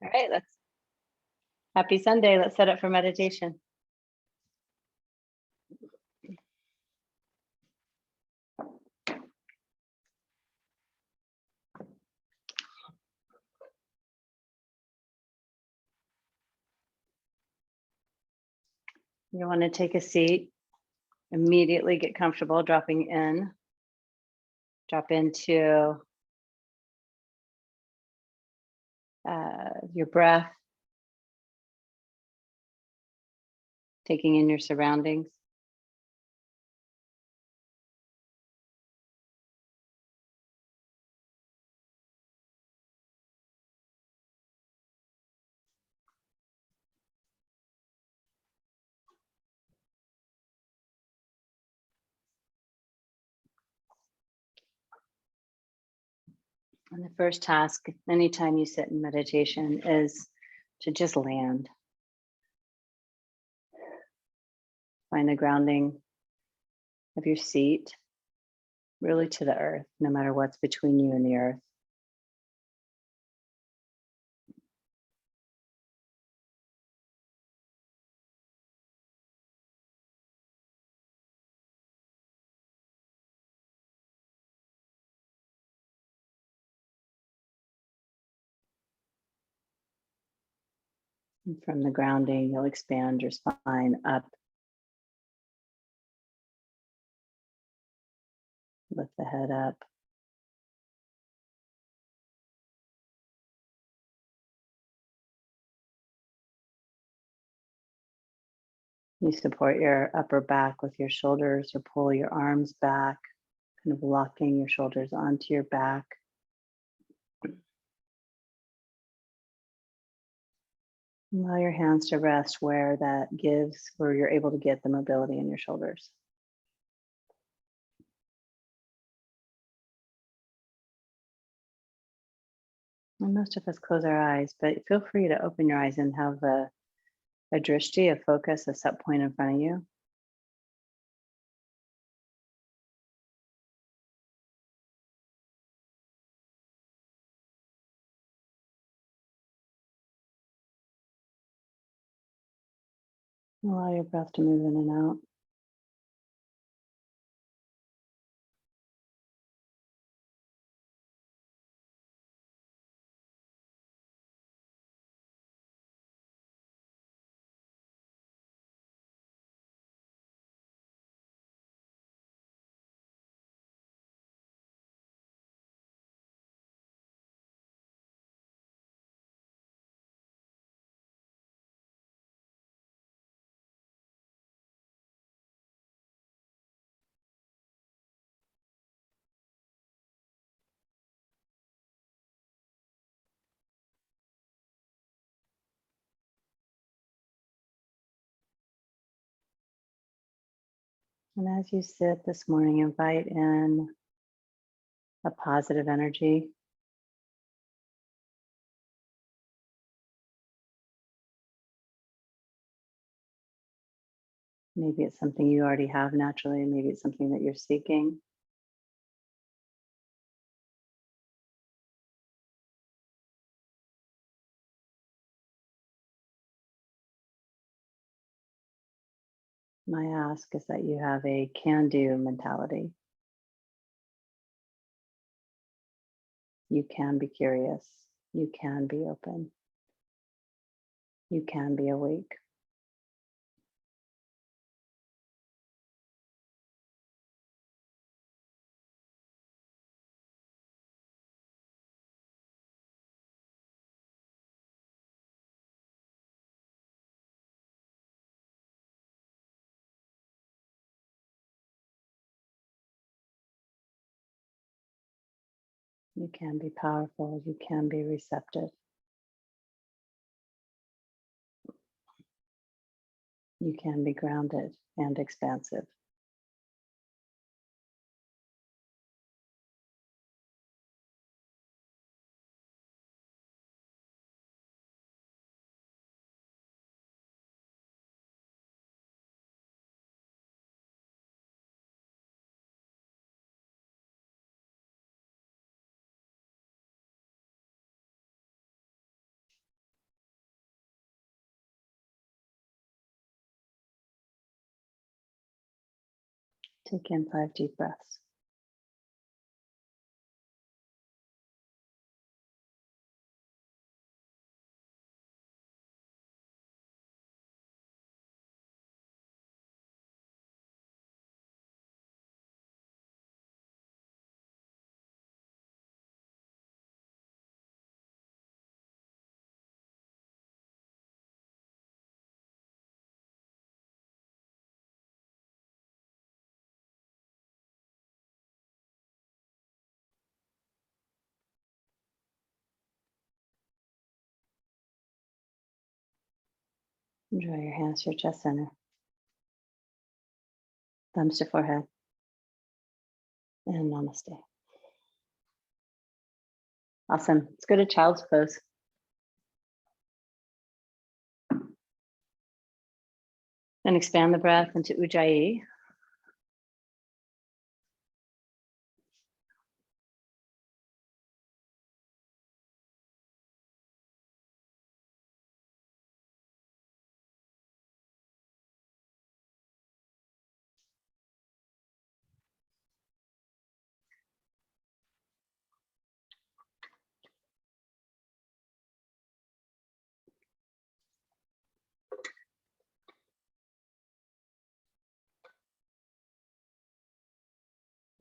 All right, happy Sunday. Let's set up for meditation. You want to take a seat, immediately get comfortable, drop into your breath, taking in your surroundings. And the first task, anytime you sit in meditation, is to just land. Find the grounding of your seat really to the earth, no matter what's between you and the earth. And from the grounding, you'll expand your spine up. Lift the head up. You support your upper back with your shoulders or pull your arms back, kind of locking your shoulders onto your back. Allow your hands to rest where you're able to get the mobility in your shoulders. And most of us close our eyes, but feel free to open your eyes and have a drishti, a focus, a set point in front of you. Allow your breath to move in and out. And as you sit this morning, invite in a positive energy. Maybe it's something you already have naturally, maybe it's something that you're seeking. My ask is that you have a can-do mentality. You can be curious. You can be open. You can be awake. You can be powerful. You can be receptive. You can be grounded and expansive. Take in 5 deep breaths. Draw your hands to your chest center. Thumbs to forehead. And namaste. Awesome. Let's go to child's pose. And expand the breath into Ujjayi.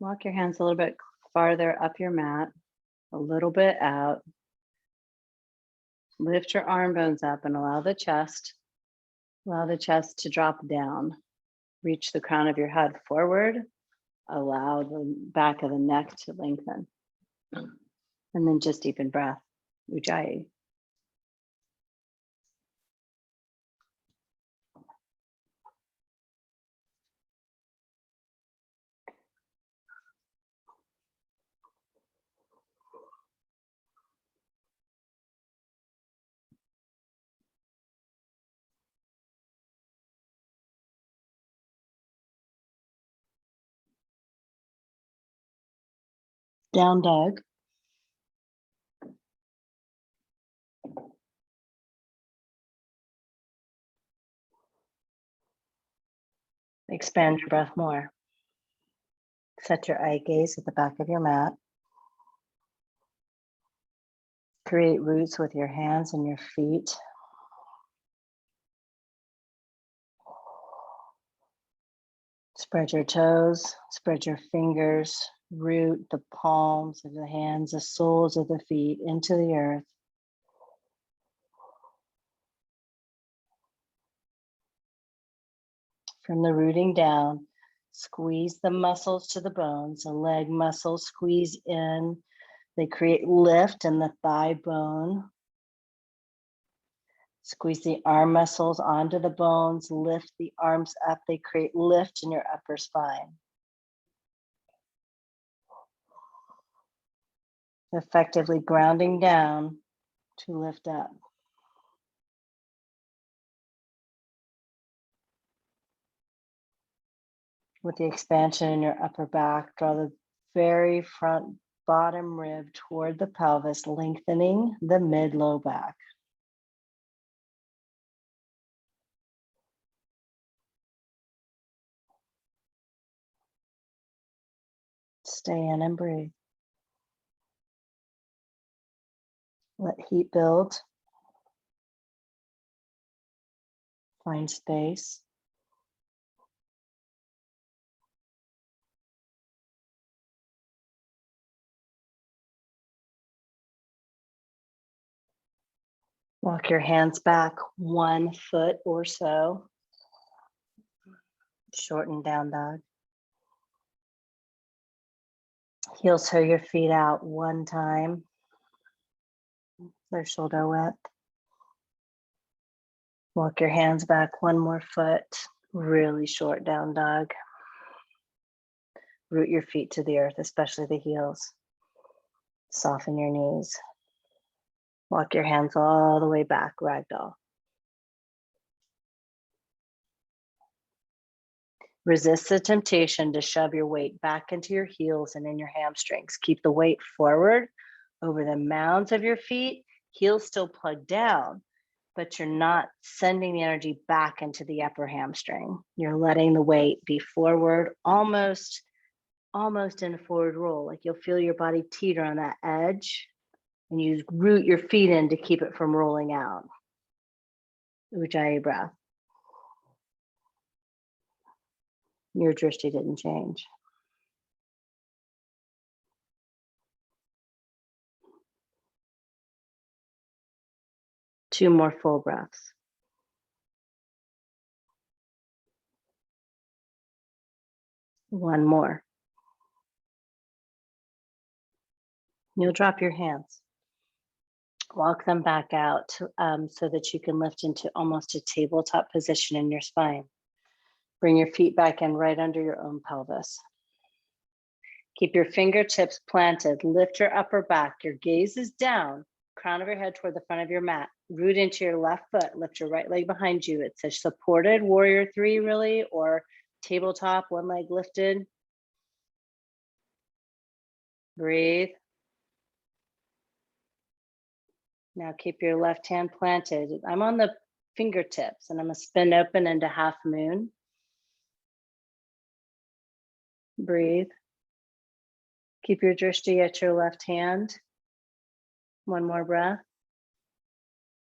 Walk your hands a little bit farther up your mat, a little bit out. Lift your arm bones up and allow the chest to drop down. Reach the crown of your head forward. Allow the back of the neck to lengthen. And then just deepen breath, Ujjayi. Down dog. Expand your breath more. Set your eye gaze at the back of your mat. Create roots with your hands and your feet. Spread your toes, spread your fingers, root the palms of the hands, the soles of the feet into the earth. From the rooting down, squeeze the muscles to the bones. The leg muscles squeeze in. They create lift in the thigh bone. Squeeze the arm muscles onto the bones. Lift the arms up. They create lift in your upper spine. Effectively grounding down to lift up. With the expansion in your upper back, draw the very front bottom rib toward the pelvis, lengthening the mid-low back. Stay in and breathe. Let heat build. Find space. Walk your hands back 1 foot or so. Shorten down dog. Heel toe your feet out 1 time. They're shoulder width. Walk your hands back 1 more foot. Really short down dog. Root your feet to the earth, especially the heels. Soften your knees. Walk your hands all the way back, ragdoll. Resist the temptation to shove your weight back into your heels and in your hamstrings. Keep the weight forward over the mounds of your feet, heels still plugged down. but you're not sending the energy back into the upper hamstring. You're letting the weight be forward, almost in a forward roll. Like you'll feel your body teeter on that edge, and you root your feet in to keep it from rolling out. Ujjayi breath. Your drishti didn't change. Two more full breaths. One more. You'll drop your hands. Walk them back out so that you can lift into almost a tabletop position in your spine. Bring your feet back in right under your own pelvis. Keep your fingertips planted. Lift your upper back. Your gaze is down. Crown of your head toward the front of your mat. Root into your left foot. Lift your right leg behind you. It's a supported warrior three, really, or tabletop, one leg lifted. Breathe. Now keep your left hand planted. I'm on the fingertips and I'm gonna spin open into half moon. Breathe. Keep your drishti at your left hand. One more breath.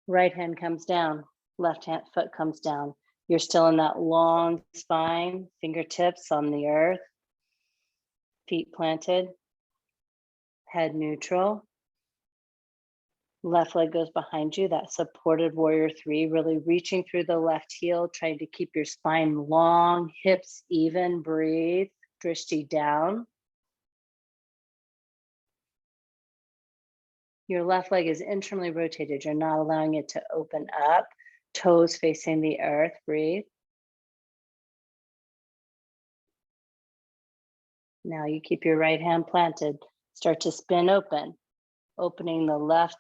Right hand comes down, left hand foot comes down. You're still in that long spine, fingertips on the earth, feet planted, head neutral. Left leg goes behind you, that supported warrior three, really reaching through the left heel, trying to keep your spine long, hips even. Breathe, drishti down. Your left leg is internally rotated. You're not allowing it to open up. Toes facing the earth. Breathe. Now you keep your right hand planted. Start to spin open. Opening the left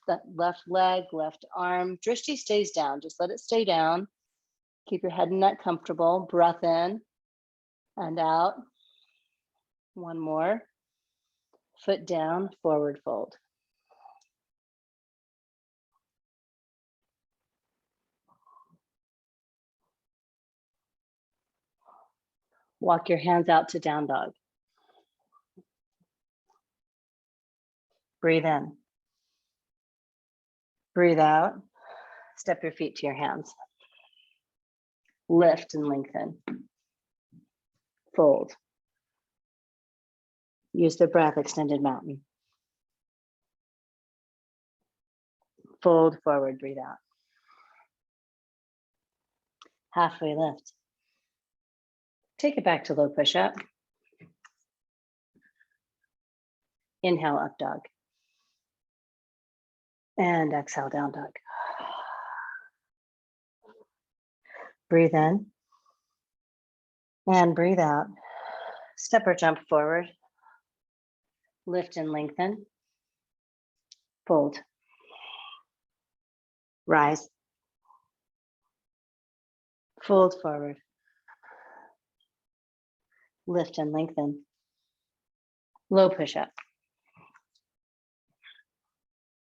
leg, left arm. Drishti stays down. Just let it stay down. Keep your head and neck comfortable. Breath in and out. One more. Foot down, forward fold. Walk your hands out to down dog. Breathe in. Breathe out. Step your feet to your hands. Lift and lengthen. Fold. Use the breath, extended mountain. Fold forward, breathe out. Halfway lift. Take it back to low push-up. Inhale, up dog. And exhale, down dog. Breathe in. And breathe out. Step or jump forward. Lift and lengthen. Fold. Rise. Fold forward. Lift and lengthen. Low push-up.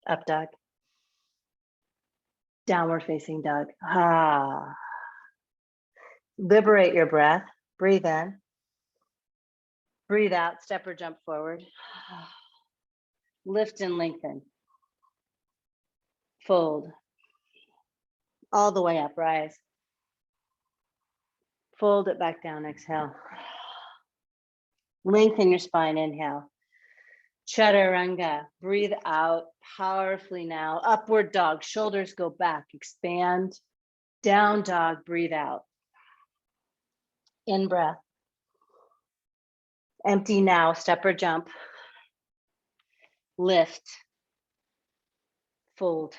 Up dog. Downward facing dog. Liberate your breath. Breathe in. Breathe out. Step or jump forward. Lift and lengthen. Fold. All the way up. Rise. Fold it back down. Exhale. Lengthen your spine. Inhale. Chaturanga. Breathe out powerfully now. Upward dog. Shoulders go back. Expand. Down dog. Breathe out. In breath. Empty now. Step or jump. Lift. Fold.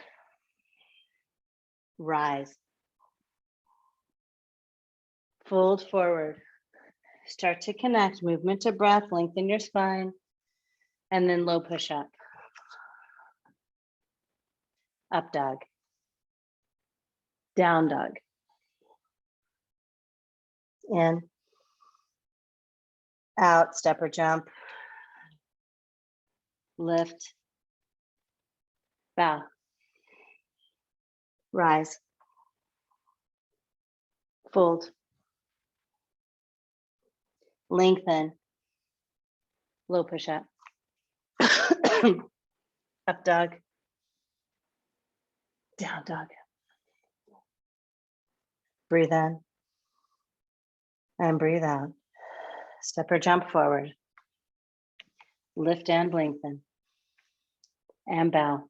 Rise. Fold forward. Start to connect. Movement to breath. Lengthen your spine. And then low push up. Up dog. Down dog. In. Out. Step or jump. Lift. Bow. Rise. fold, lengthen, low push up, up dog, down dog. Breathe in and breathe out. Step or jump forward. Lift and lengthen. And bow.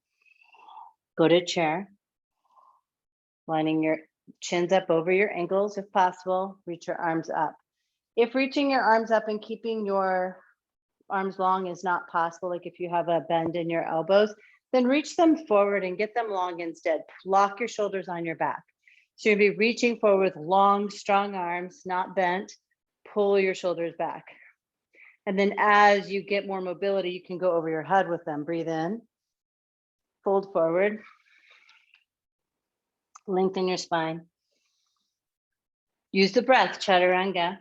Go to chair. Lining your chins up over your ankles if possible. Reach your arms up. If reaching your arms up and keeping your arms long is not possible, like if you have a bend in your elbows, then reach them forward and get them long instead. Lock your shoulders on your back. So you'll be reaching forward with long, strong arms, not bent. Pull your shoulders back. And then as you get more mobility, you can go over your head with them. Breathe in, fold forward, lengthen your spine. Use the breath, chaturanga.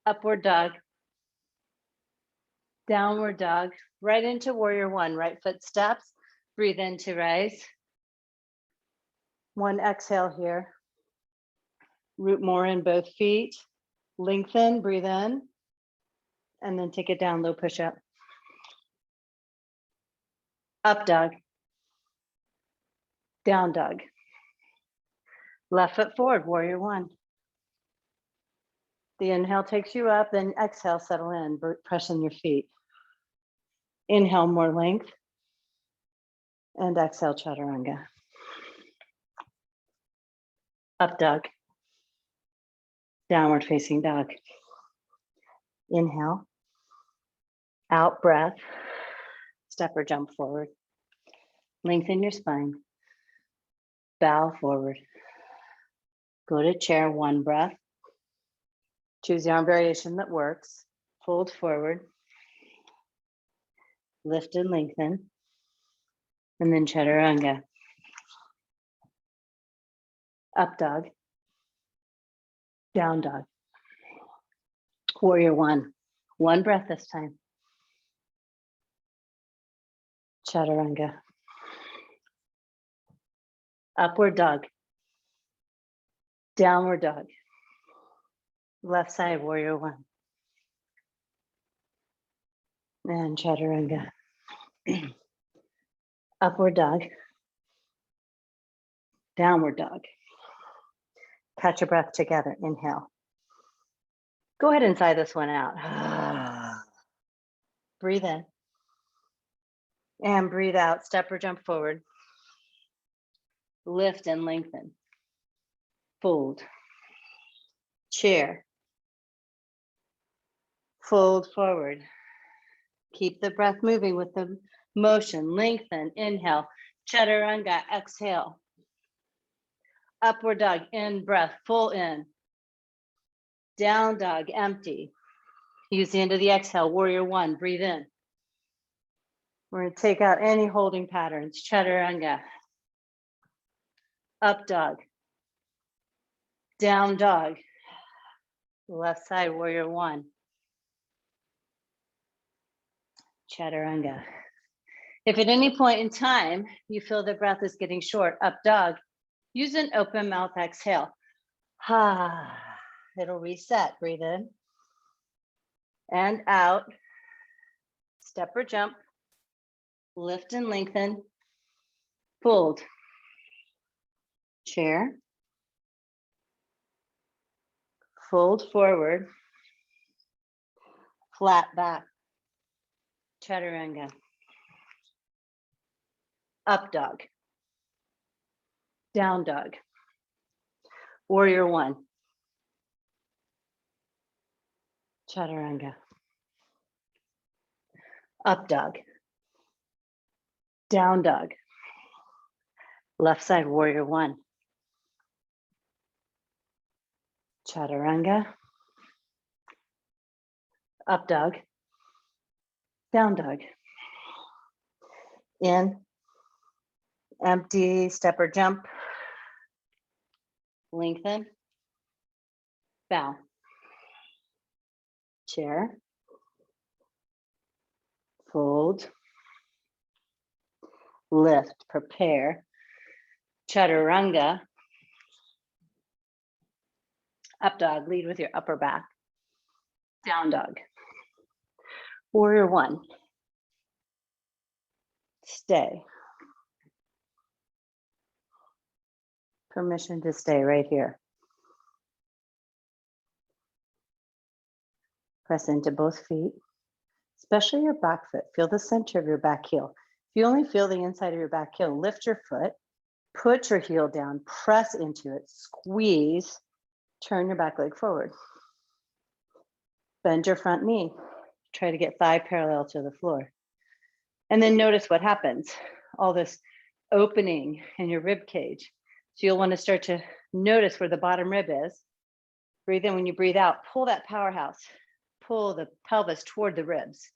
Upward dog, downward dog, right into warrior one, right foot steps. Breathe in to rise. One exhale here. Root more in both feet. Lengthen, breathe in, and then take it down, low push up. Up dog, down dog. Left foot forward, warrior one. The inhale takes you up, then exhale, settle in, press in your feet. Inhale, more length, and exhale, chaturanga. Up dog, downward facing dog. Inhale, out breath, step or jump forward. Lengthen your spine, bow forward. Go to chair, one breath. Choose the arm variation that works. Fold forward, lift and lengthen, and then chaturanga. Up dog, down dog. Warrior one breath this time. Chaturanga. Upward dog, downward dog. Left side, warrior one. And chaturanga. Upward dog, downward dog. Catch your breath together, inhale. Go ahead and sigh this one out. Breathe in. And breathe out, step or jump forward. Lift and lengthen. Fold. Chair. Fold forward. Keep the breath moving with the motion. Lengthen, inhale. Chaturanga, exhale. Upward dog, in breath, full in. Down dog, empty. Use the end of the exhale, warrior one, breathe in. We're gonna take out any holding patterns. Chaturanga. Up dog. Down dog. Left side, warrior one. Chaturanga. If at any point in time you feel the breath is getting short, up dog, use an open mouth exhale. It'll reset. Breathe in and out. Step or jump. Lift and lengthen. Fold. Chair. Fold forward. Flat back. Chaturanga. Up dog. Down dog. Warrior one. Chaturanga. Up dog. Down dog. Left side, warrior one. Chaturanga. Up dog. Down dog. In. Empty, step or jump. Lengthen. Bow. Chair. Fold. Lift, prepare. Chaturanga. Up dog, lead with your upper back. Down dog. Warrior one. Stay. Permission to stay right here. Press into both feet, especially your back foot. Feel the center of your back heel. If you only feel the inside of your back heel, lift your foot, put your heel down, press into it, squeeze, turn your back leg forward. Bend your front knee. Try to get thigh parallel to the floor. And then notice what happens. All this opening in your rib cage. So you'll want to start to notice where the bottom rib is. Breathe in. When you breathe out, pull that powerhouse. Pull the pelvis toward the ribs.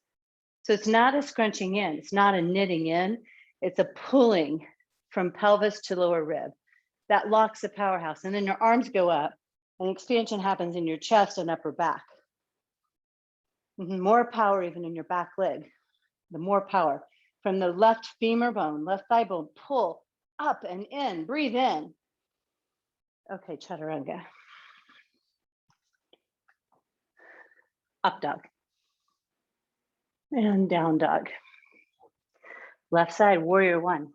So it's not a scrunching in. It's not a knitting in. It's a pulling from pelvis to lower rib. That locks the powerhouse. And then your arms go up and expansion happens in your chest and upper back. More power even in your back leg. The more power. From the left femur bone, left thigh bone, pull up and in. Breathe in. Okay, chaturanga. Up dog. And down dog. Left side, warrior one.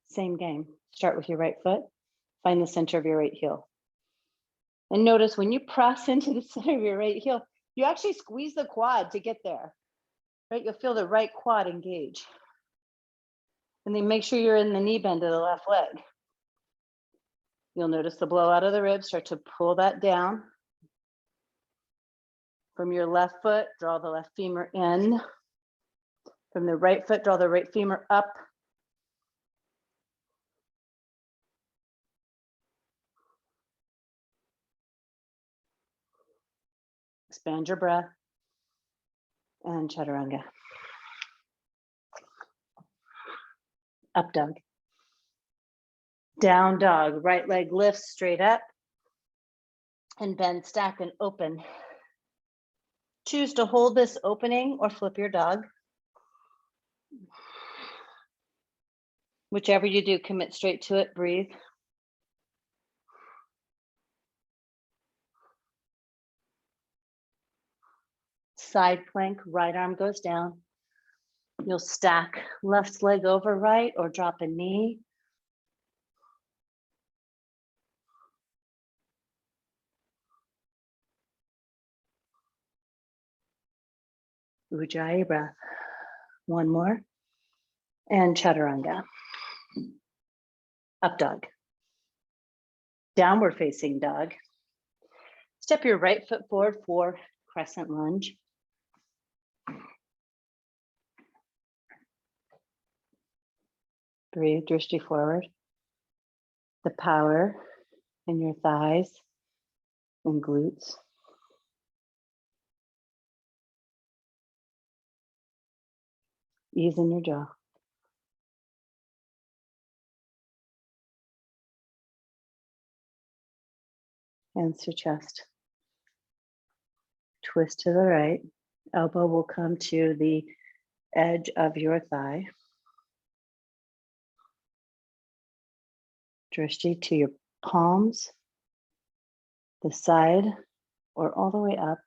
Same game. Start with your right foot. Find the center of your right heel. And notice when you press into the center of your right heel, you actually squeeze the quad to get there, right? You'll feel the right quad engage. And then make sure you're in the knee bend of the left leg. You'll notice the blowout of the ribs, start to pull that down. From your left foot, draw the left femur in. From the right foot, draw the right femur up. Expand your breath. And chaturanga. Up dog. Down dog. Right leg lifts straight up. And bend, stack, and open. Choose to hold this opening or flip your dog. Whichever you do, commit straight to it, breathe. Side plank, right arm goes down. You'll stack left leg over right or drop a knee. Ujjayi breath. One more. And chaturanga. Up dog. Downward facing dog. Step your right foot forward for crescent lunge. Breathe, drishti forward. The power in your thighs and glutes. Ease in your jaw. Hands to chest. Twist to the right. Elbow will come to the edge of your thigh. Drishti to your palms, the side, or all the way up.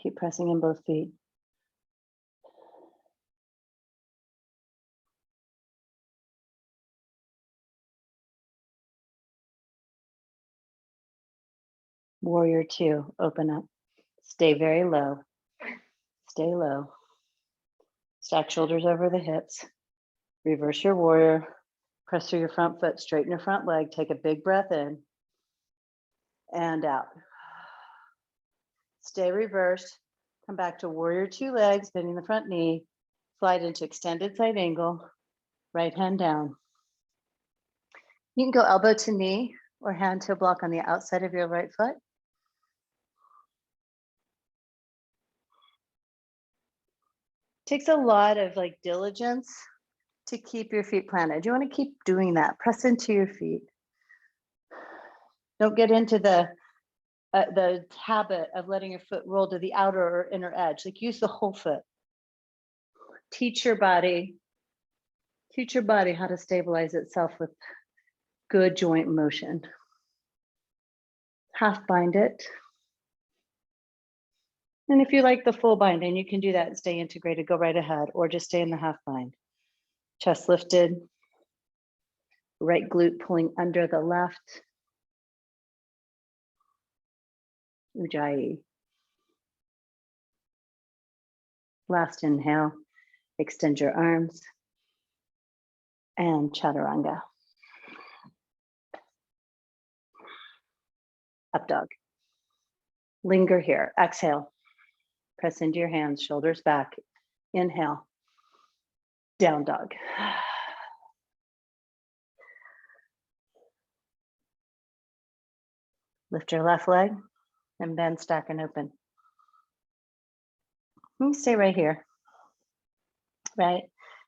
Keep pressing in both feet. Warrior two, open up. Stay very low. Stay low. Stack shoulders over the hips. Reverse your warrior. Press through your front foot, straighten your front leg. Take a big breath in and out. Stay reversed. Come back to warrior two legs, bending the front knee. Slide into extended side angle. Right hand down. You can go elbow to knee or hand to a block on the outside of your right foot. Takes a lot of diligence to keep your feet planted. You want to keep doing that. Press into your feet. Don't get into the the habit of letting your foot roll to the outer or inner edge. Like use the whole foot. Teach your body how to stabilize itself with good joint motion. Half bind it. And if you like the full binding, you can do that and stay integrated, go right ahead, or just stay in the half bind. Chest lifted, right glute pulling under the left. Ujjayi. Last inhale, extend your arms, and chaturanga. Up dog. Linger here. Exhale. Press into your hands, shoulders back. Inhale. Down dog. Lift your left leg and bend, stack, and open. You stay right here. Right?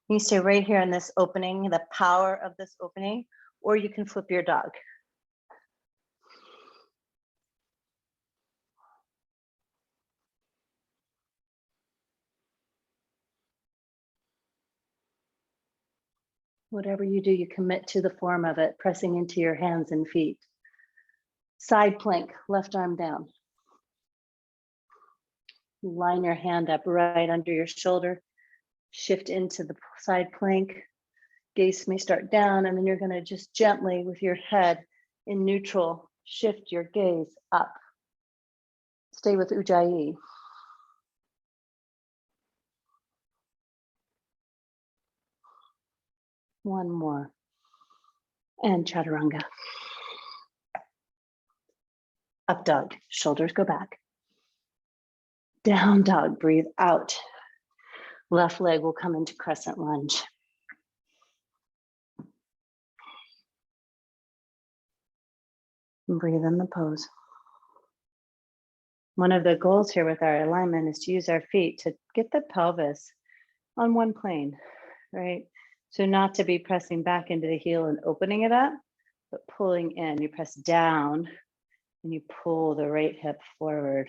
You stay right here in this opening, the power of this opening, or you can flip your dog. Whatever you do, you commit to the form of it, pressing into your hands and feet. Side plank, left arm down. Line your hand up right under your shoulder. Shift into the side plank. Gaze may start down, and then you're going to just gently, with your head in neutral, shift your gaze up. Stay with Ujjayi. One more. And chaturanga. Up dog, shoulders go back. Down dog, breathe out. Left leg will come into crescent lunge. And breathe in the pose. One of the goals here with our alignment is to use our feet to get the pelvis on one plane, right? So not to be pressing back into the heel and opening it up, but pulling in. You press down and you pull the right hip forward.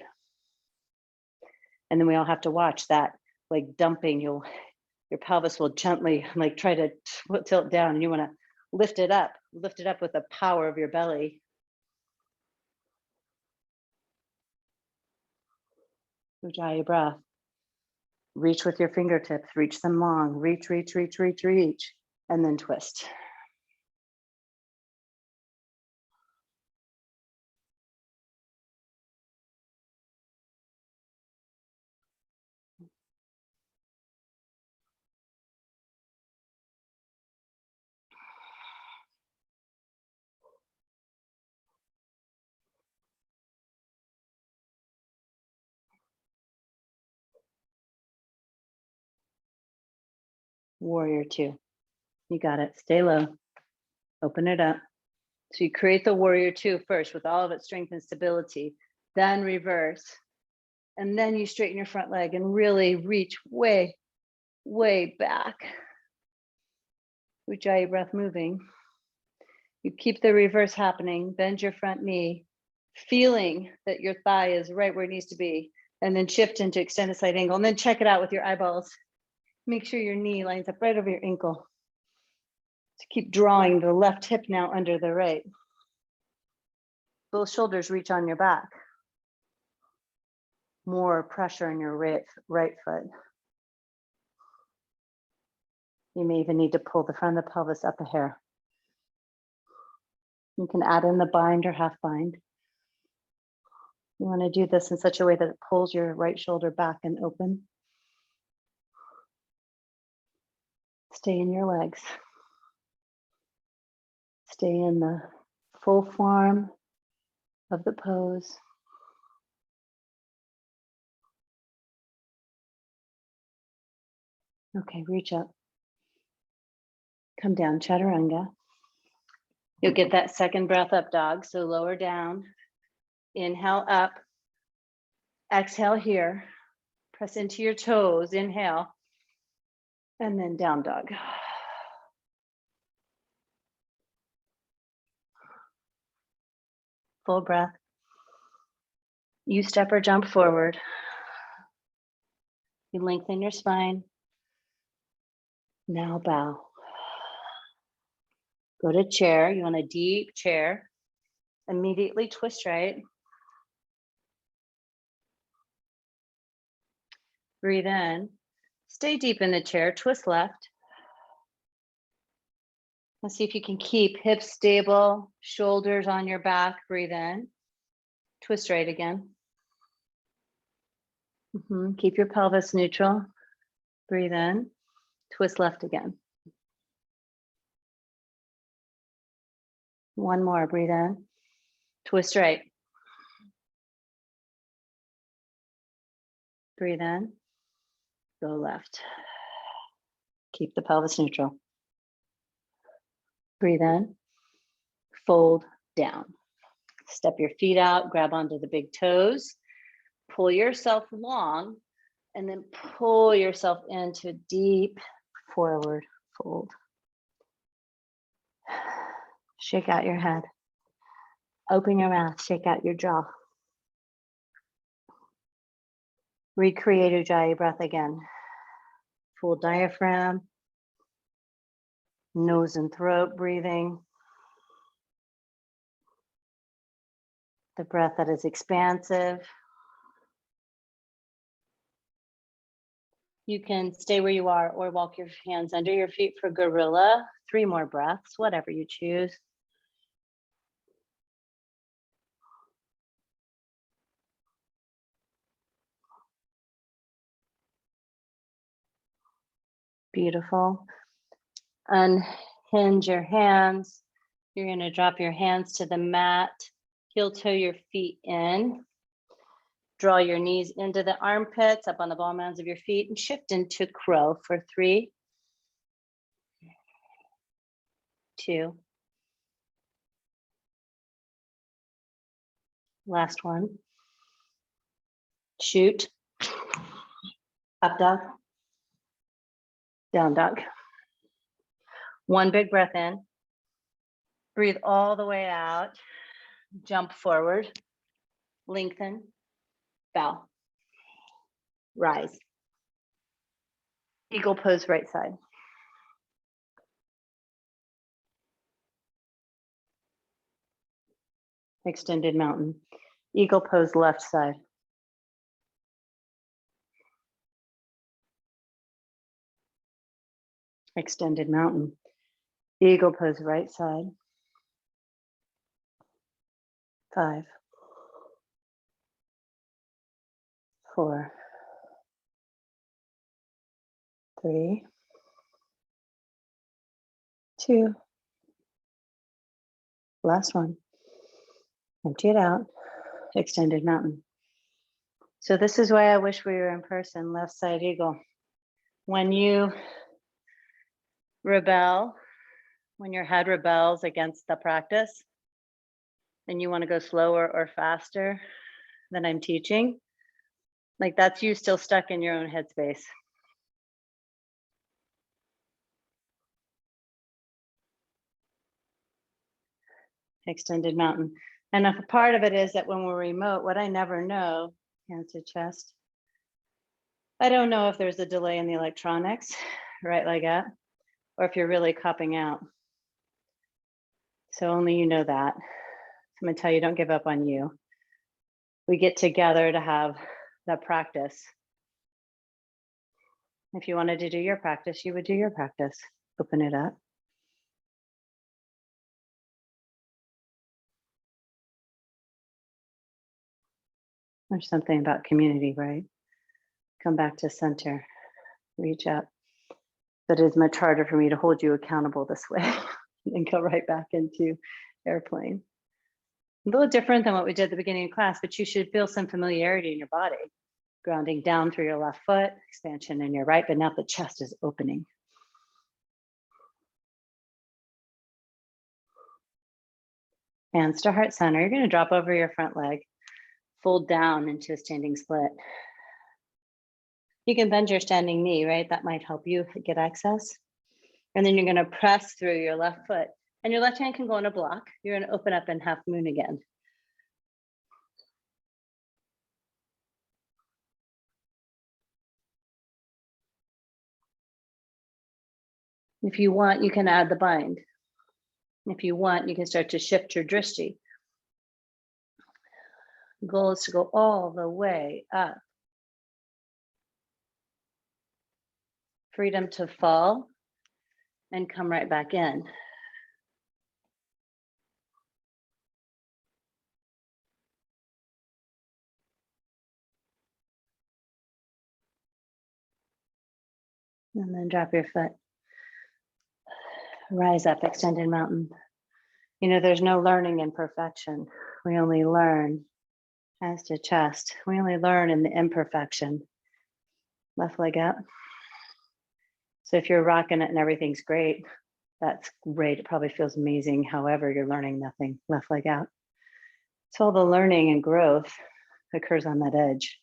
And then we all have to watch that, like dumping, your pelvis will gently like try to tilt down, and you want to lift it up with the power of your belly. Ujjayi breath. Reach with your fingertips, reach them long, reach, and then twist. Warrior two. You got it. Stay low. Open it up. So you create the warrior two first with all of its strength and stability, then reverse. And then you straighten your front leg and really reach way, way back. Ujjayi breath moving. You keep the reverse happening, bend your front knee, feeling that your thigh is right where it needs to be, and then shift into extended side angle, and then check it out with your eyeballs. Make sure your knee lines up right over your ankle. So keep drawing the left hip now under the right. Both shoulders reach on your back. More pressure on your right foot. You may even need to pull the front of the pelvis up a hair. You can add in the bind or half bind. You want to do this in such a way that it pulls your right shoulder back and open. Stay in your legs. Stay in the full form of the pose. Okay, reach up. Come down, chaturanga. You'll get that second breath up dog, so lower down. Inhale up. Exhale here. Press into your toes, inhale. And then down dog. Full breath. You step or jump forward. You lengthen your spine. Now bow. Go to chair. You want a deep chair. Immediately twist right. Breathe in. Stay deep in the chair. Twist left. Let's see if you can keep hips stable, shoulders on your back. Breathe in. Twist right again. Keep your pelvis neutral. Breathe in. Twist left again. One more. Breathe in. Twist right. Breathe in. Go left. Keep the pelvis neutral. Breathe in. Fold down. Step your feet out. Grab onto the big toes. Pull yourself long. And then pull yourself into deep forward fold. Shake out your head. Open your mouth. Shake out your jaw. Recreate Ujjayi breath again. Full diaphragm. Nose and throat breathing. The breath that is expansive. You can stay where you are or walk your hands under your feet for gorilla. 3 more breaths, whatever you choose. Beautiful. Unhinge your hands. You're going to drop your hands to the mat. Heel toe your feet in. Draw your knees into the armpits, up on the ball mounds of your feet, and shift into crow for 3, 2. Last one. Shoot. Up dog. Down dog. One big breath in. Breathe all the way out. Jump forward. Lengthen. Bow. Rise. Eagle pose right side. Extended mountain. Eagle pose left side. Extended mountain. Eagle pose right side. 5, 4, 3, 2. Last one. Empty it out. Extended mountain. So this is why I wish we were in person. Left side eagle. When you rebel, when your head rebels against the practice, and you want to go slower or faster than I'm teaching, like that's you still stuck in your own headspace. Extended mountain. And a part of it is that when we're remote, what I never know, hands to chest, I don't know if there's a delay in the electronics, right leg up, or if you're really cupping out. So only you know that. I'm gonna tell you, don't give up on you. We get together to have that practice. If you wanted to do your practice, you would do your practice. Open it up. There's something about community, right? Come back to center, reach up. But it's much harder for me to hold you accountable this way and go right back into airplane. A little different than what we did at the beginning of class, but you should feel some familiarity in your body. Grounding down through your left foot, expansion in your right, but now the chest is opening. Hands to heart center. You're going to drop over your front leg, fold down into a standing split. You can bend your standing knee, right? That might help you get access. And then you're going to press through your left foot, and your left hand can go in a block. You're going to open up in half moon again. If you want, you can add the bind. If you want, you can start to shift your drishti. The goal is to go all the way up. Freedom to fall and come right back in. And then drop your foot. Rise up, extended mountain. You know, there's no learning in perfection. We only learn hands to chest. We only learn in the imperfection. Left leg out. So if you're rocking it and everything's great, that's great. It probably feels amazing. However, you're learning nothing. Left leg out. So all the learning and growth occurs on that edge.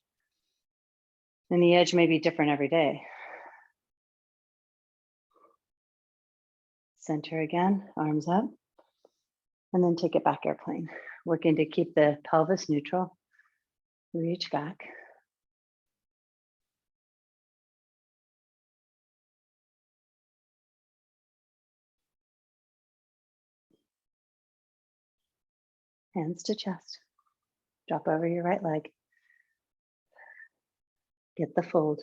And the edge may be different every day. Center again, arms up. And then take it back airplane. Working to keep the pelvis neutral. Reach back. Hands to chest. Drop over your right leg. Get the fold.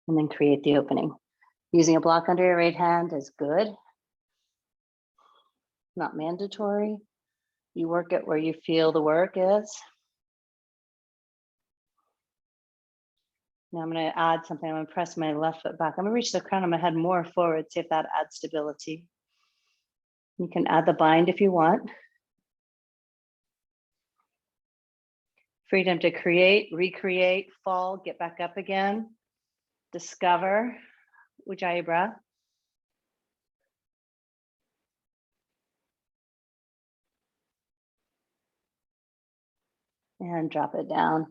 And then create the opening. Using a block under your right hand is good. Not mandatory. You work it where you feel the work is. Now I'm going to add something. I'm going to press my left foot back. I'm going to reach the crown of my head more forward, see if that adds stability. You can add the bind if you want. Freedom to create, recreate, fall, get back up again. Discover Ujjayi breath. And drop it down.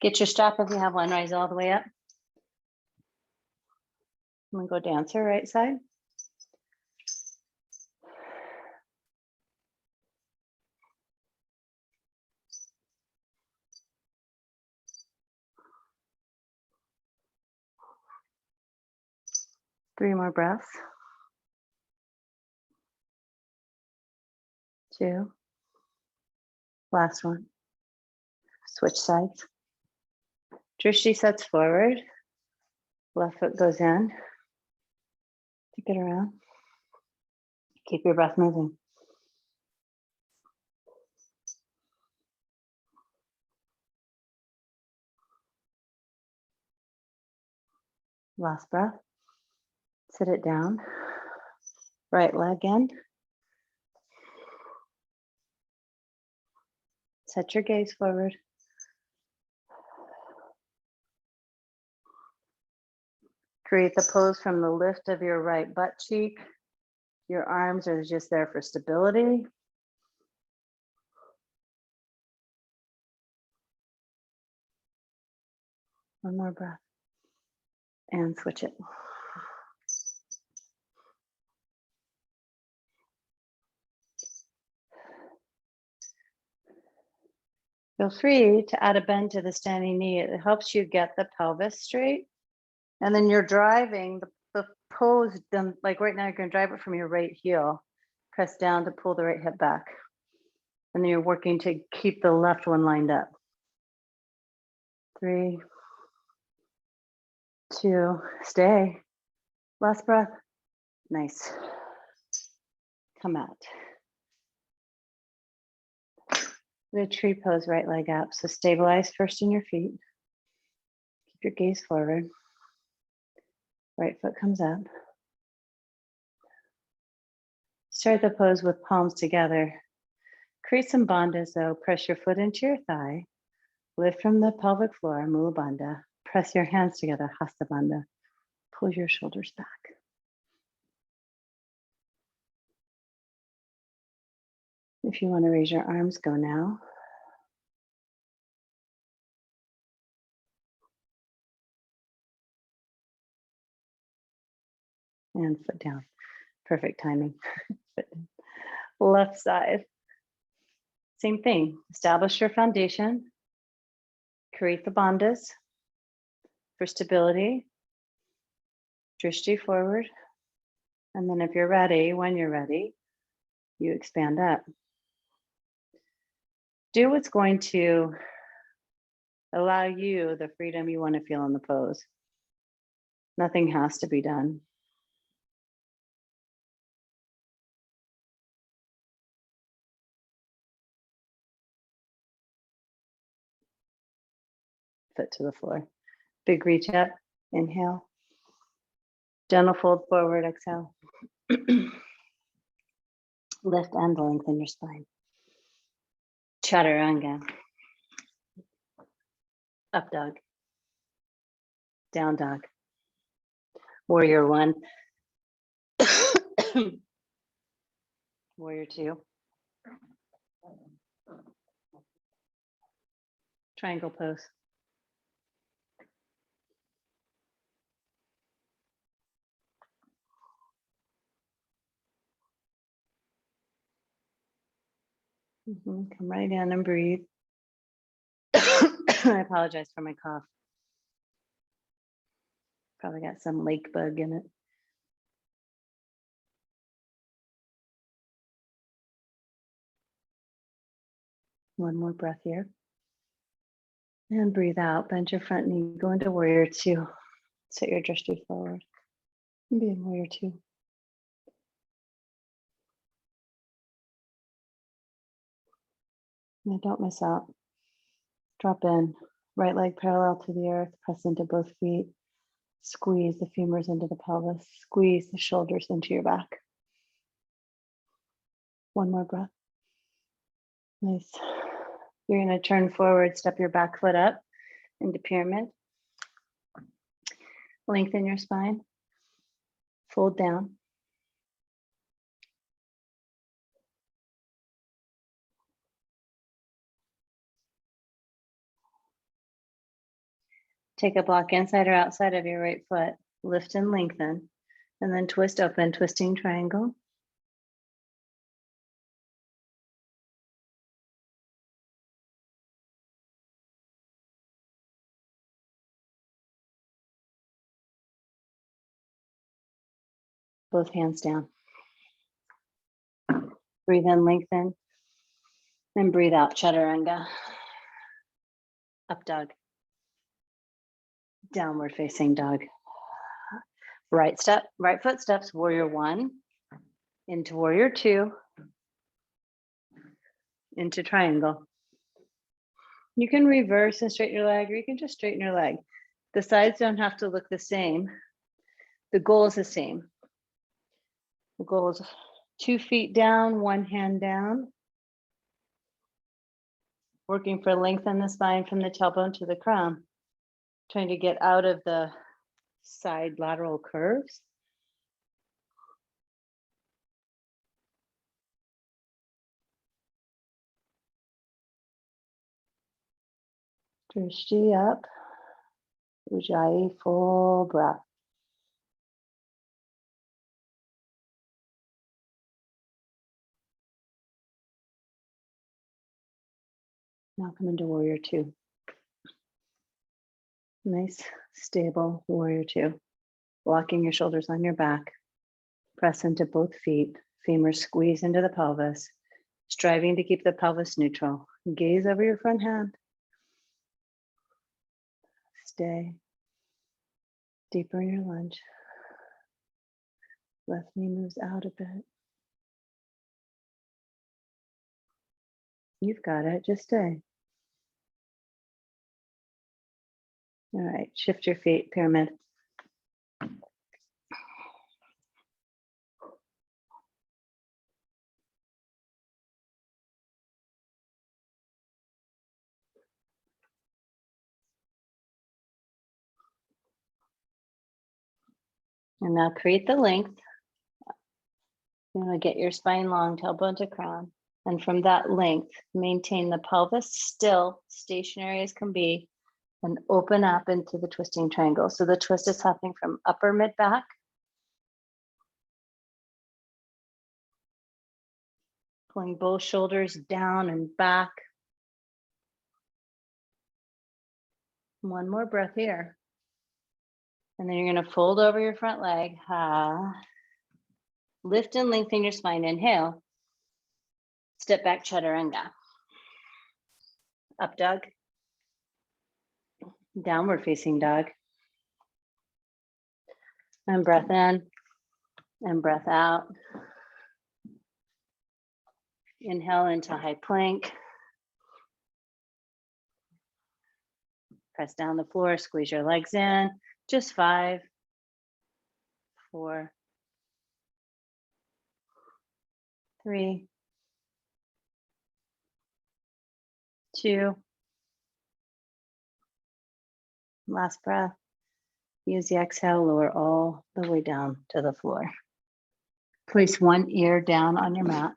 Get your strap if you have one, rise all the way up. I'm gonna go dancer, right side. Three more breaths. 2. Last one. Switch sides. Drishti sets forward. Left foot goes in. Take it around. Keep your breath moving. Last breath. Sit it down. Right leg in. Set your gaze forward. Create the pose from the lift of your right butt cheek. Your arms are just there for stability. One more breath. And switch it. Feel free to add a bend to the standing knee. It helps you get the pelvis straight. And then you're driving the pose, like right now, you're going to drive it from your right heel. Press down to pull the right hip back. And then you're working to keep the left one lined up. 3, 2, stay. Last breath. Nice. Come out. The tree pose, right leg up. So stabilize first in your feet. Keep your gaze forward. Right foot comes up. Start the pose with palms together. Create some bandhas though. Press your foot into your thigh. Lift from the pelvic floor, Mula Bandha. Press your hands together, Hasta Bandha. Pull your shoulders back. If you want to raise your arms, go now. And foot down. Perfect timing. Left side. Same thing. Establish your foundation. Create the bandhas for stability. Drishti forward. And then if you're ready, when you're ready, you expand up. Do what's going to allow you the freedom you want to feel in the pose. Nothing has to be done. Foot to the floor. Big reach up, inhale. Gentle fold forward, exhale. Lift and lengthen your spine. Chaturanga. Up dog. Down dog. Warrior one. Warrior two. Triangle pose. Come right in and breathe. I apologize for my cough. Probably got some lake bug in it. One more breath here. And breathe out. Bend your front knee. Go into warrior two. Set your drishti forward. And be in warrior two. Now don't miss out. Drop in. Right leg parallel to the earth. Press into both feet. Squeeze the femurs into the pelvis. Squeeze the shoulders into your back. One more breath. Nice. You're going to turn forward, step your back foot up into pyramid. Lengthen your spine. Fold down. Take a block inside or outside of your right foot. Lift and lengthen. And then twist open, twisting triangle. Both hands down. Breathe in, lengthen. And breathe out, chaturanga. Up dog. Downward facing dog. Right foot steps, warrior one. Into warrior two. Into triangle. You can reverse and straighten your leg, or you can just straighten your leg. The sides don't have to look the same. The goal is the same. The goal is 2 feet down, one hand down. Working for length in the spine from the tailbone to the crown. Trying to get out of the side lateral curves. Drishti up. Ujjayi, full breath. Now come into warrior two. Nice, stable warrior two. Locking your shoulders on your back. Press into both feet. Femurs squeeze into the pelvis. Striving to keep the pelvis neutral. Gaze over your front hand. Stay. Deeper in your lunge. Left knee moves out a bit. You've got it, just stay. All right, shift your feet, pyramid. And now create the length. You want to get your spine long, tailbone to crown. And from that length, maintain the pelvis still, stationary as can be, and open up into the twisting triangle. So the twist is happening from upper mid back. Pulling both shoulders down and back. One more breath here. And then you're going to fold over your front leg. Lift and lengthen your spine. Inhale. Step back, chaturanga. Up dog. Downward facing dog. And breath in and breath out. Inhale into high plank. Press down the floor, squeeze your legs in. Just 5, 4, 3, 2. Last breath. Use the exhale, lower all the way down to the floor. Place one ear down on your mat.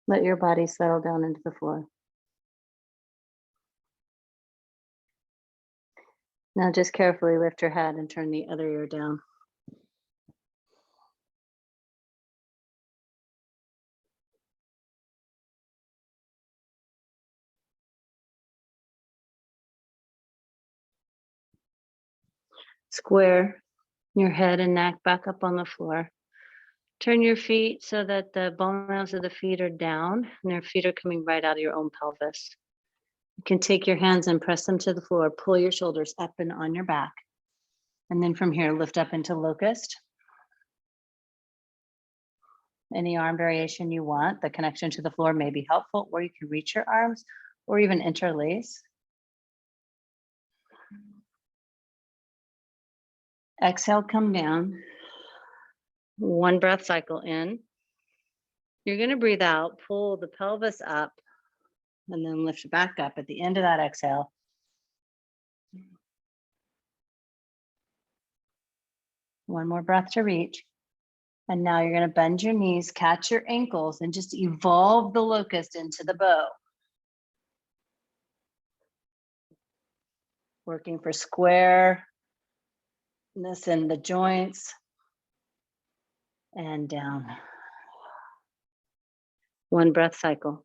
Let your body settle down into the floor. Now just carefully lift your head and turn the other ear down. Square your head and neck back up on the floor. Turn your feet so that the bones of the feet are down and their feet are coming right out of your own pelvis. You can take your hands and press them to the floor. Pull your shoulders up and on your back. And then from here, lift up into locust. Any arm variation you want. The connection to the floor may be helpful, or you can reach your arms or even interlace. Exhale, come down. One breath cycle in. You're going to breathe out, pull the pelvis up, and then lift it back up at the end of that exhale. One more breath to reach. And now you're going to bend your knees, catch your ankles, and just evolve the locust into the bow. Working for squareness in the joints. And down. One breath cycle.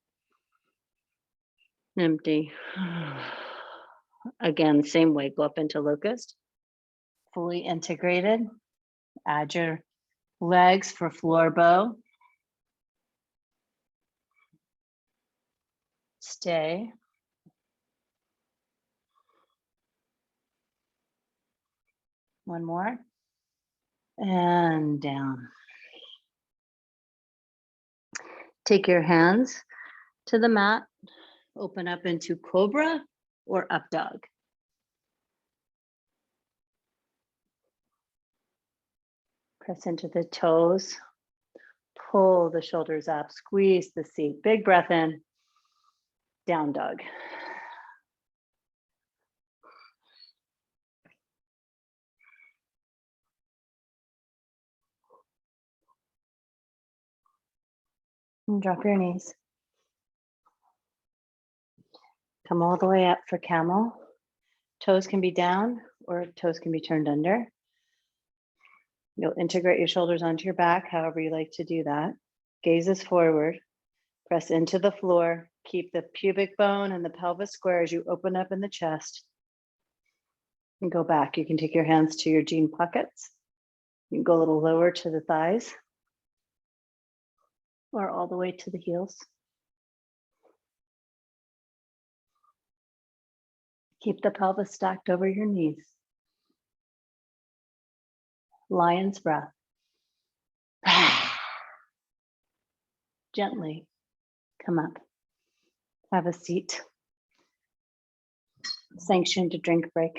Empty. Again, same way, go up into locust. Fully integrated. Add your legs for floor bow. Stay. One more. And down. Take your hands to the mat. Open up into cobra or up dog. Press into the toes. Pull the shoulders up. Squeeze the seat. Big breath in. Down dog. And drop your knees. Come all the way up for camel. Toes can be down or toes can be turned under. You'll integrate your shoulders onto your back, however you like to do that. Gazes forward. Press into the floor. Keep the pubic bone and the pelvis square as you open up in the chest. And go back. You can take your hands to your jean pockets. You can go a little lower to the thighs or all the way to the heels. Keep the pelvis stacked over your knees. Lion's breath. Gently come up. Have a seat. Sanctioned drink break.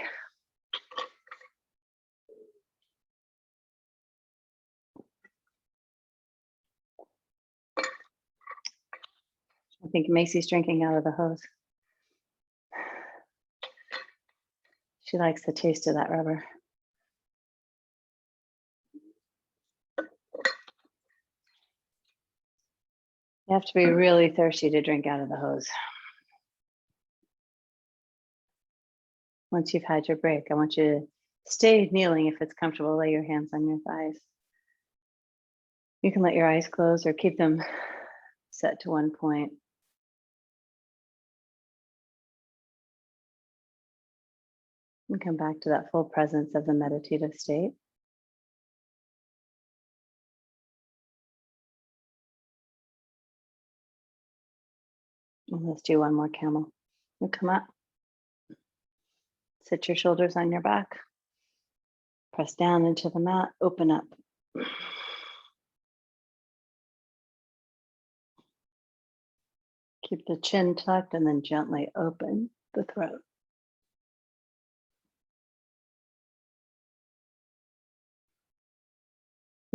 I think Macy's drinking out of the hose. She likes the taste of that rubber. You have to be really thirsty to drink out of the hose. Once you've had your break, I want you to stay kneeling if it's comfortable. Lay your hands on your thighs. You can let your eyes close or keep them set to one point. And come back to that full presence of the meditative state. And let's do one more camel. You come up. Sit your shoulders on your back. Press down into the mat. Open up. Keep the chin tucked and then gently open the throat.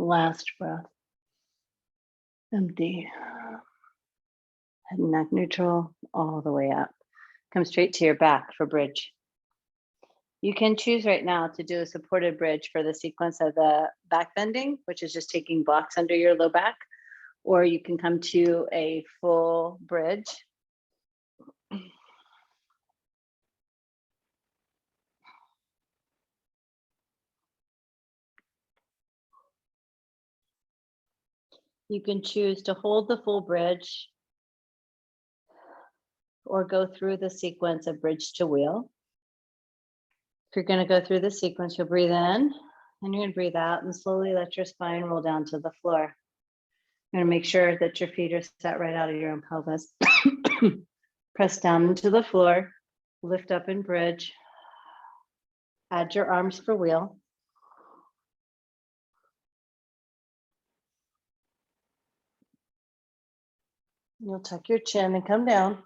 Last breath. Empty. Head and neck neutral all the way up. Come straight to your back for bridge. You can choose right now to do a supported bridge for the sequence of the back bending, which is just taking blocks under your low back, or you can come to a full bridge. You can choose to hold the full bridge or go through the sequence of bridge to wheel. If you're going to go through the sequence, you'll breathe in and you're going to breathe out and slowly let your spine roll down to the floor. You're going to make sure that your feet are set right out of your own pelvis. Press down into the floor, lift up in bridge, add your arms for wheel. You'll tuck your chin and come down.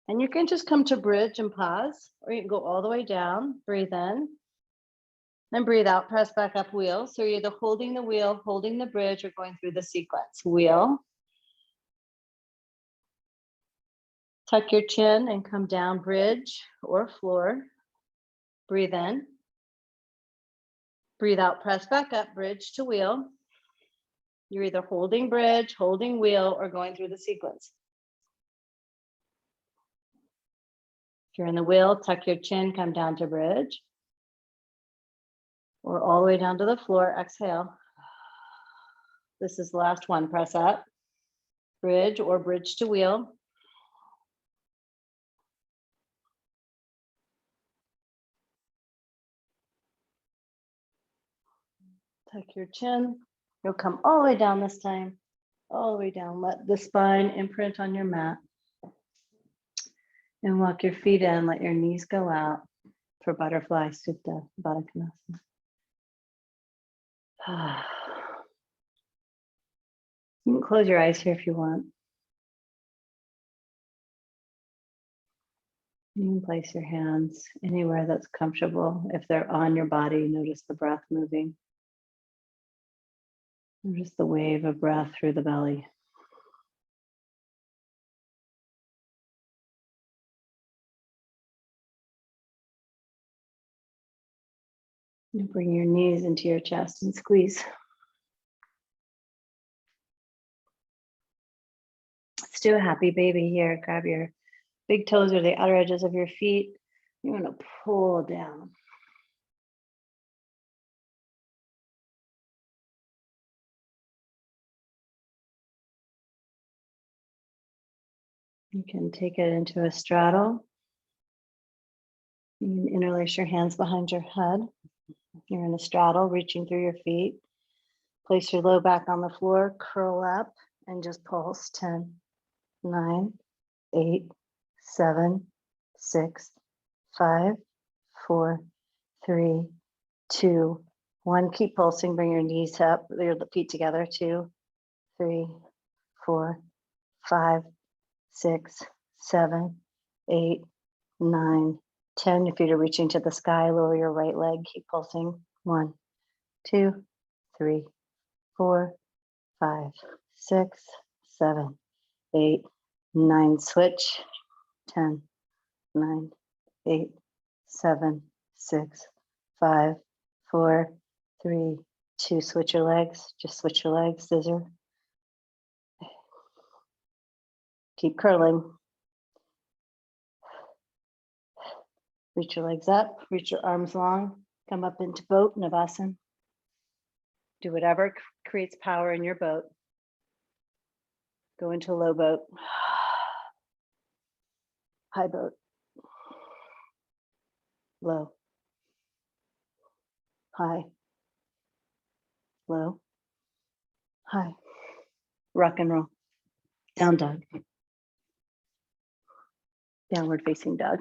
And you can just come to bridge and pause, or you can go all the way down, breathe in, then breathe out, press back up, wheel. So you're either holding the wheel, holding the bridge, or going through the sequence. Wheel. Tuck your chin and come down, bridge or floor. Breathe in. Breathe out, press back up, bridge to wheel. You're either holding bridge, holding wheel, or going through the sequence. If you're in the wheel, tuck your chin, come down to bridge. Or all the way down to the floor, exhale. This is the last one, press up. Bridge or bridge to wheel. Tuck your chin. You'll come all the way down this time. All the way down. Let the spine imprint on your mat. And walk your feet in. Let your knees go out for butterfly supta, Baddha Konasana. You can close your eyes here if you want. You can place your hands anywhere that's comfortable. If they're on your body, notice the breath moving. Notice the wave of breath through the belly. You bring your knees into your chest and squeeze. Let's do a happy baby here. Grab your big toes or the outer edges of your feet. You want to pull down. You can take it into a straddle. You can interlace your hands behind your head. You're in a straddle, reaching through your feet. Place your low back on the floor, curl up, and just pulse. 10, 9, 8, 7, 6, 5, 4, 3, 2, 1. Keep pulsing. Bring your knees up, your feet together. 2, 3, 4, 5, 6, 7, 8, 9, 10. Your feet are reaching to the sky. Lower your right leg. Keep pulsing. 1, 2, 3, 4, 5, 6, 7, 8, 9. Switch. 10, 9, 8, 7, 6, 5, 4, 3, 2. Switch your legs. Just switch your legs. Scissor. Keep curling. Reach your legs up. Reach your arms long. Come up into boat, Navasana. Do whatever creates power in your boat. Go into low boat, high boat, low, high, low, high, rock and roll, down dog, downward facing dog.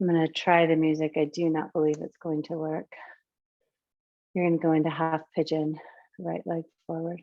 I'm going to try the music. I do not believe it's going to work. You're going to go into half pigeon, right leg forward.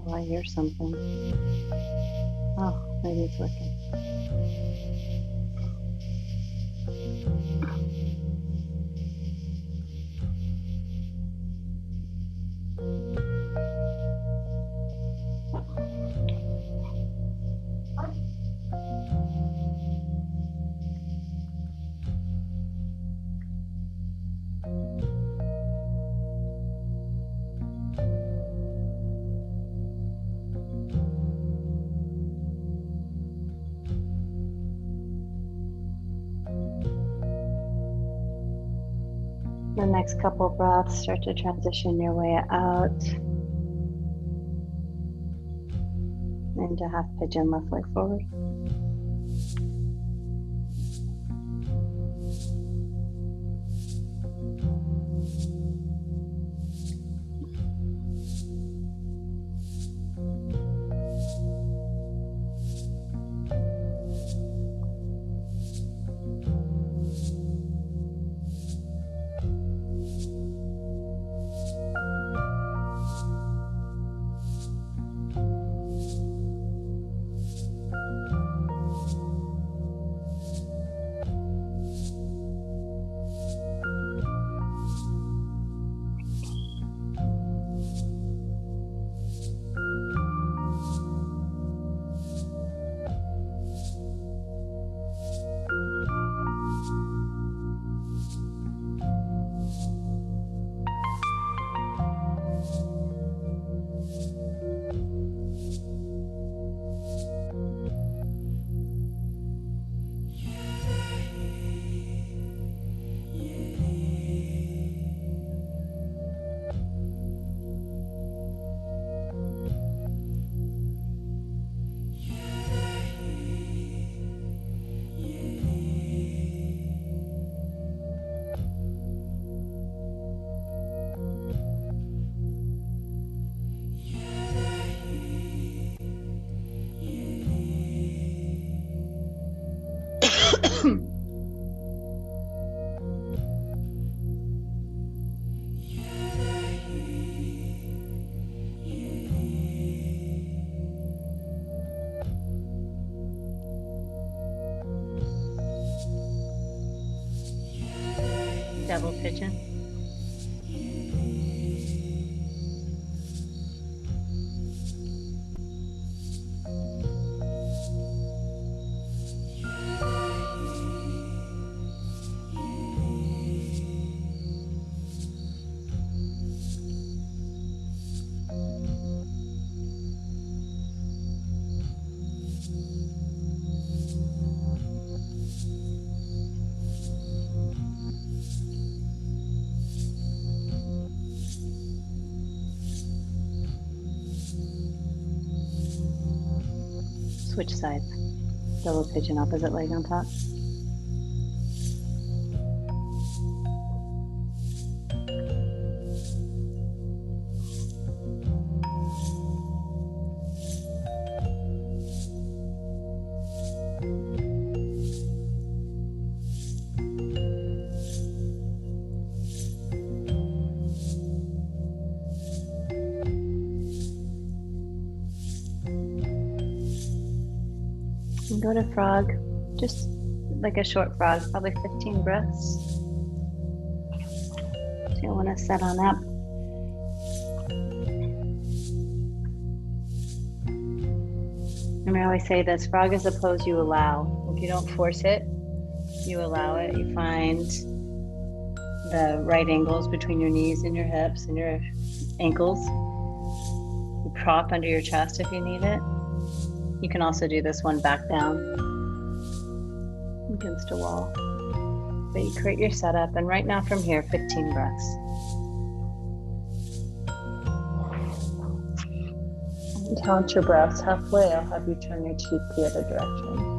Oh, I hear something. Oh, maybe it's working. The next couple breaths, start to transition your way out into half pigeon, left leg forward. Double pigeon. Switch sides. Double pigeon, opposite leg on top. And go to frog, just like a short frog, probably 15 breaths. So you'll want to set on up. And I always say this, frog is a pose you allow. If you don't force it, you allow it. You find the right angles between your knees and your hips and your ankles. You prop under your chest if you need it. You can also do this one back down against a wall. But you create your setup, and right now from here, 15 breaths. And count your breaths. Halfway, I'll have you turn your cheek the other direction.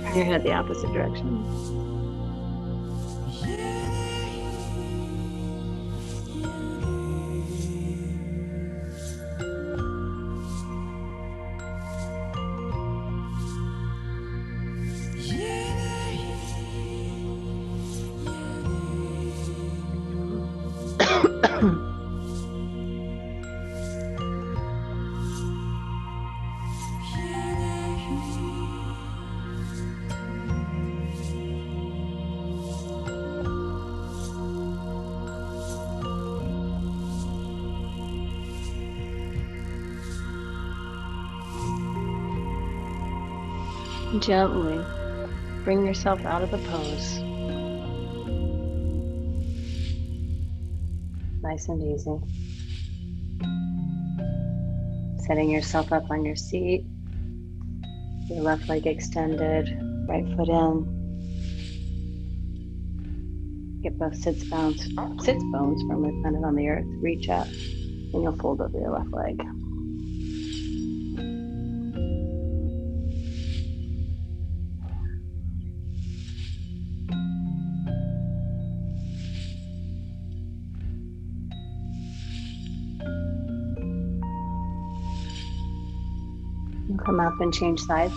Turn your head the opposite direction. Gently bring yourself out of the pose. Nice and easy. Setting yourself up on your seat. Your left leg extended, right foot in. Get both sits bones firmly planted on the earth. Reach up, and you'll fold over your left leg. Come up and change sides.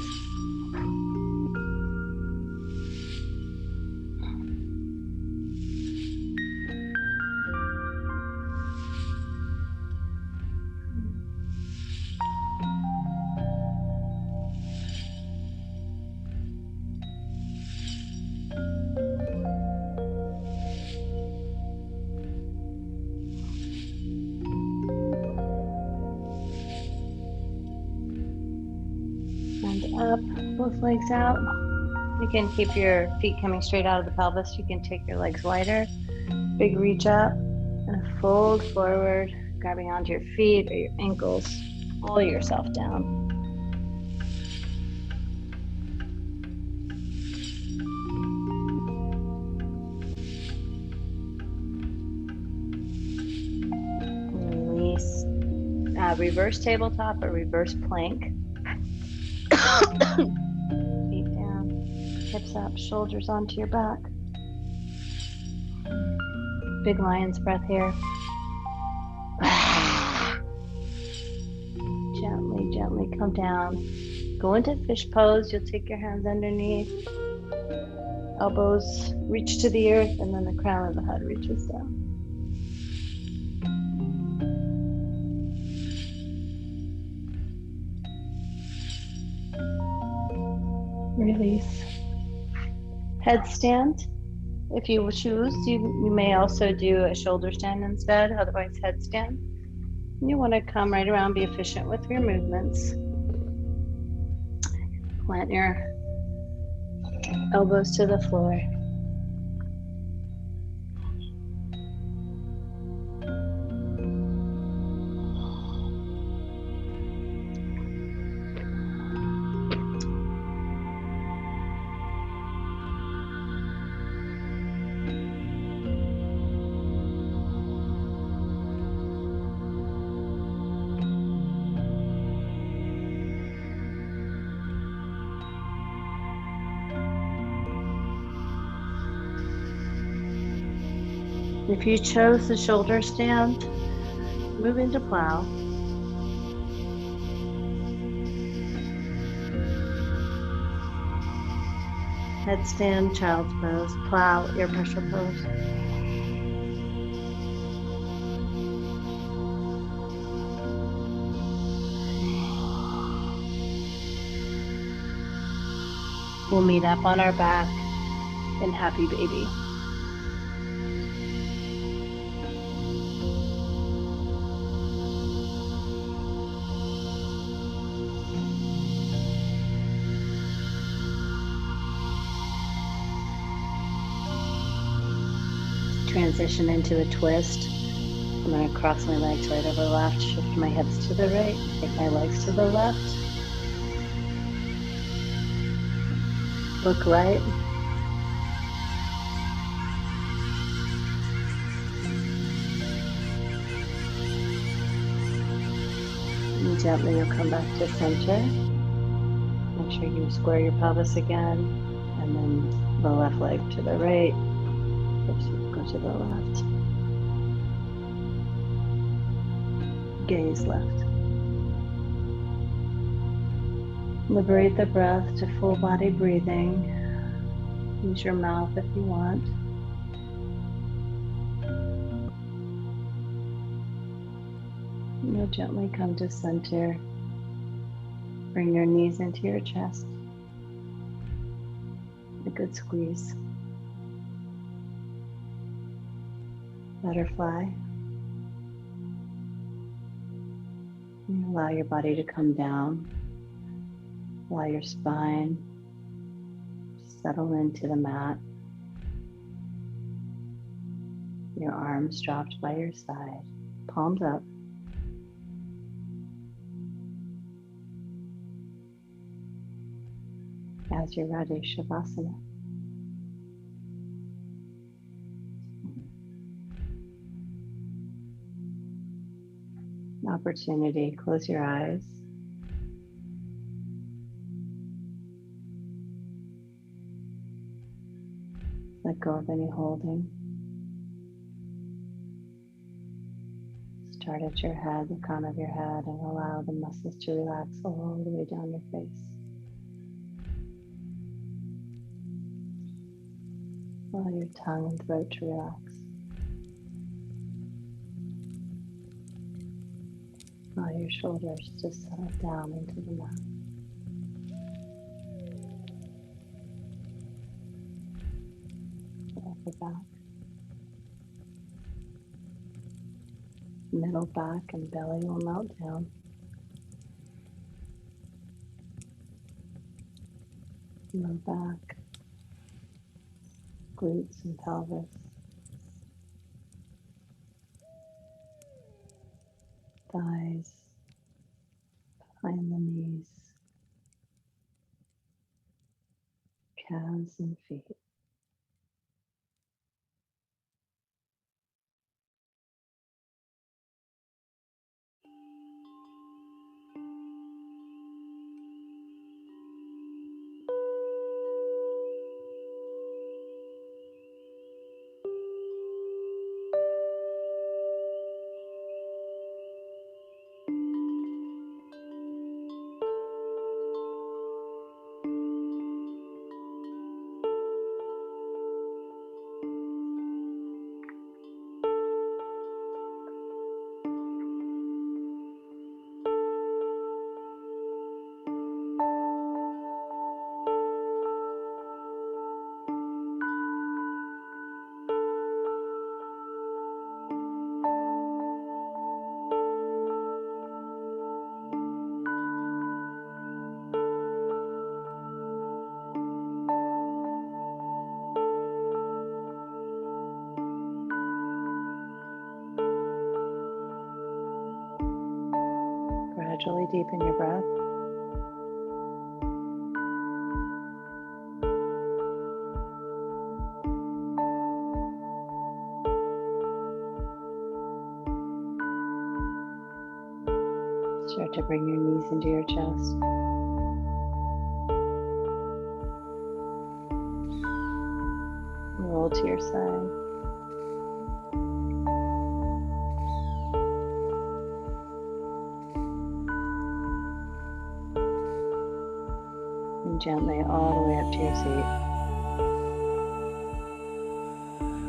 Up, both legs out. You can keep your feet coming straight out of the pelvis. You can take your legs wider. Big reach up and fold forward, grabbing onto your feet or your ankles. Pull yourself down. Release. Reverse tabletop or reverse plank. Feet down, hips up, shoulders onto your back. Big lion's breath here. Gently, gently come down. Go into fish pose. You'll take your hands underneath. Elbows reach to the earth, and then the crown of the head reaches down. Release. Headstand. If you choose, you may also do a shoulder stand instead, otherwise headstand. You want to come right around, be efficient with your movements. Plant your elbows to the floor. If you chose the shoulder stand, move into plow. Headstand, child's pose, plow, ear pressure pose. We'll meet up on our back in happy baby. Transition into a twist. I'm going to cross my legs right over left, shift my hips to the right, take my legs to the left. Look right. And gently you'll come back to center. Make sure you square your pelvis again, and then the left leg to the right, hips go to the left. Gaze left. Liberate the breath to full body breathing. Use your mouth if you want. You'll gently come to center. Bring your knees into your chest. A good squeeze. Butterfly. And allow your body to come down. Allow your spine to settle into the mat. Your arms dropped by your side. Palms up. As you're ready, Shavasana. An opportunity, close your eyes. Let go of any holding. Start at your head, the crown of your head, and allow the muscles to relax all the way down your face. Allow your tongue and throat to relax. Allow your shoulders to settle down into the mat. Upper back, middle back and belly will melt down. Low back, glutes and pelvis, thighs, behind the knees, calves and feet. Gradually deepen your breath. Start to bring your knees into your chest. Roll to your side. and gently all the way up to your seat.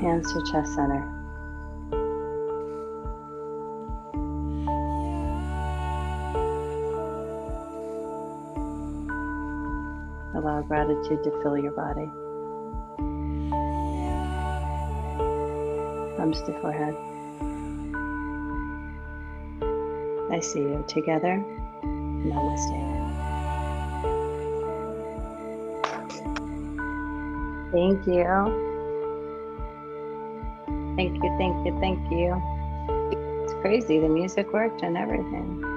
Hands to chest center. Allow gratitude to fill your body. Thumbs to forehead. I see you. Together, namaste. Thank you. Thank you, thank you, thank you. It's crazy. The music worked and everything.